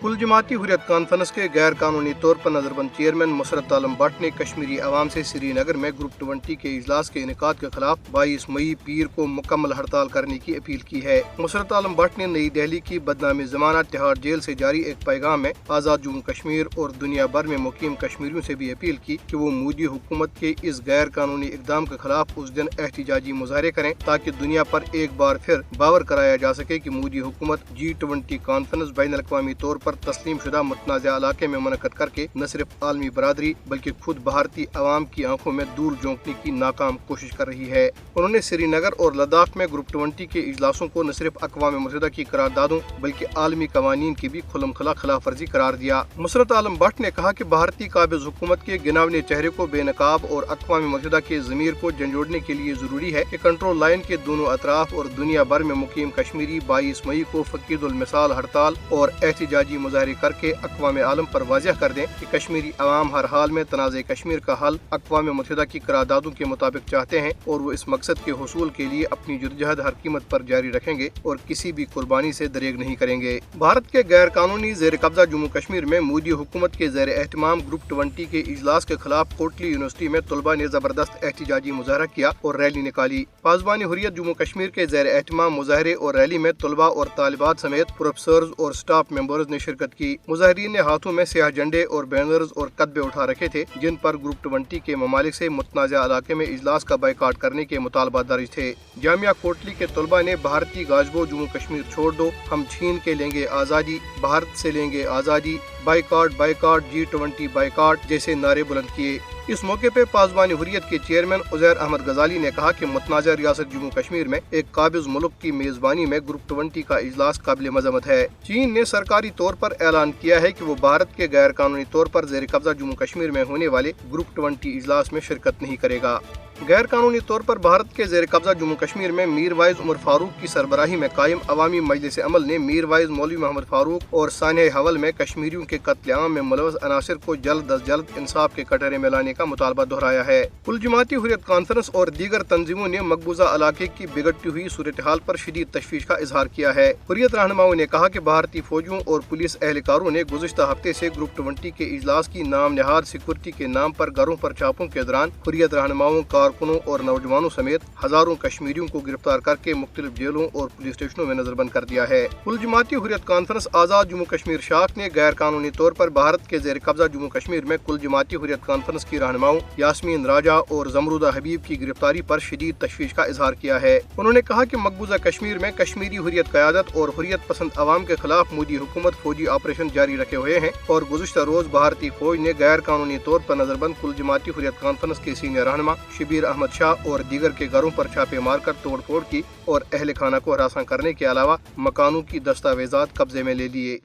कुल जमाती हुर्रियत कॉन्फ्रेंस के गैर कानूनी तौर पर नजरबंद चेयरमैन मुसरत आलम भट्ट ने कश्मीरी अवाम से श्रीनगर में ग्रुप 20 के इजलास के इनेकाद के खिलाफ 22 मई पीर को मुकम्मल हड़ताल करने की अपील की है। मुसरत आलम भट्ट ने नई दिल्ली की बदनामी जमानत तिहाड़ जेल से जारी एक पैगाम में आज़ाद जम्मू कश्मीर और दुनिया भर में मुकीम कश्मीरियों से भी अपील की कि वो मोदी हुकूमत के इस गैर कानूनी इकदाम के खिलाफ उस दिन एहतिजाजी मुजाहरे करें ताकि दुनिया पर एक बार फिर बावर कराया जा सके कि मोदी हुकूमत G20 कॉन्फ्रेंस बैन अवी तौर पर तस्लीम शुदा मुतनाज़ा इलाके में मुनक़द करके न सिर्फ आलमी बरादरी बल्कि खुद भारतीय अवाम की आंखों में दूर झोंकने की नाकाम कोशिश कर रही है। उन्होंने श्रीनगर और लद्दाख में ग्रुप 20 के इजलासों को न सिर्फ अक़वाम मुत्तहिदा की करारदादों बल्कि आलमी कवानीन की भी खुलमखुला खिलाफ वर्जी करार दिया। मुसरत आलम भट्ट ने कहा कि भारतीय काबिज हुकूमत के गिनावने चेहरे को बेनकाब और अक़वाम मुत्तहिदा के ज़मीर को झंझोड़ने के लिए जरूरी है कि कंट्रोल लाइन के दोनों अतराफ और दुनिया भर में मुकीम कश्मीरी 22 मई को फकीदुल मिसाल हड़ताल और एहतिजाजी मुजाहरे करके अक़वाम आलम पर वाज़ेह कर दें कि कश्मीरी अवाम हर हाल में तनाज़े कश्मीर का हल अक़वाम मुत्तहिदा की करारदादों के मुताबिक चाहते हैं और वो इस मकसद के हुसूल के लिए अपनी जद्दोजहद हर कीमत पर जारी रखेंगे और किसी भी कुर्बानी से दरेग नहीं करेंगे। भारत के गैर कानूनी जेर कब्जा जम्मू कश्मीर में मोदी हुकूमत के जेर एहतमाम ग्रुप 20 के इजलास के खिलाफ कोटली यूनिवर्सिटी में तलबा ने जबरदस्त एहतिजाजी मुजाहरा किया और रैली निकाली। पासबान हुर्रियत जम्मू कश्मीर के जेर एहतमाम मुजाहरे और रैली में तलबा और तालिबात समेत प्रोफेसर्स और स्टाफ मेंबर्स ने शिरकत की। मुजाहिरीन ने हाथों में स्याह झंडे और बैनर्स और कतबे उठा रखे थे जिन पर ग्रुप 20 के ममालिक से मुतनाज़ा इलाके में इजलास का बाइकाट करने के मुतालबा दर्ज थे। जामिया कोटली के तलबा ने भारतीय गाजबो जम्मू कश्मीर छोड़ दो, हम छीन के लेंगे आज़ादी, भारत से लेंगे आज़ादी, बाइकाट बाइकाट G20 बाइकाट जैसे नारे बुलंद किए। इस मौके पे पासबान हुर्रियत के चेयरमैन उज़ैर अहमद गजाली ने कहा कि मुतनाज़ा रियासत जम्मू कश्मीर में एक काबिज मुल्क की मेजबानी में ग्रुप 20 का इजलास काबिल मजम्मत है। चीन ने सरकारी तौर पर ऐलान किया है कि वो भारत के गैर कानूनी तौर पर जेर कब्जा जम्मू कश्मीर में होने वाले ग्रुप 20 इजलास में शिरकत नहीं करेगा। गैर कानूनी तौर पर भारत के जेर कब्जा जम्मू कश्मीर में मीर वाइज उमर फारूक की सरबराही में कायम अवामी मजलिस अमल ने मीर वाइज मौलवी मोहम्मद फारूक और सानिया हवल में कश्मीरियों के कत्लेआम में मुलव्वस अनासिर को जल्द अज जल्द इंसाफ के कटहरे में लाने का मुतालबा दोहराया है। कुल जमाती हुर्रियत कॉन्फ्रेंस और दीगर तंजीमों ने मकबूजा इलाके की बिगड़ती हुई सूरत हाल पर शदीद तशवीश का इजहार किया है। हुर्रियत रहनुमाओं ने कहा कि भारतीय फौजियों और पुलिस एहलकारों ने गुज़िश्ता हफ्ते से ग्रुप 20 के इजलास की नाम नहाद सिक्योरिटी के नाम पर घरों पर छापों के दौरान हुर्रियत रहनुमाओं, कारकुनों और नौजवानों समेत हजारों कश्मीरियों को गिरफ्तार करके मुख्तलिफ जेलों और पुलिस स्टेशनों में नजरबंद कर दिया है। कुल जमाती हुर्रियत कॉन्फ्रेंस आज़ाद जम्मू कश्मीर शाख ने गैर कानूनी तौर पर भारत के जेर कब्जा जम्मू कश्मीर में कुल जमाती हुर्रियत कॉन्फ्रेंस की रहनुमाओं यास्मीन राजा और जमरूदा हबीब की गिरफ्तारी पर शदीद तशवीश का इजहार किया है। उन्होंने कहा कि मकबूजा कश्मीर में कश्मीरी हुर्रियत क़यादत और हुर्रियत पसंद अवाम के खिलाफ मोदी हुकूमत फौजी ऑपरेशन जारी रखे हुए हैं और गुज़िश्ता रोज भारतीय फौज ने गैर कानूनी तौर पर नजरबंद कुल जमाती हुर्रियत कॉन्फ्रेंस के सीनियर रहनुमा शबीर अहमद शाह और दीगर के घरों पर छापे मारकर तोड़ फोड़ की और अहल खाना को हरासा करने के अलावा मकानों की दस्तावेजात कब्जे में ले लिए।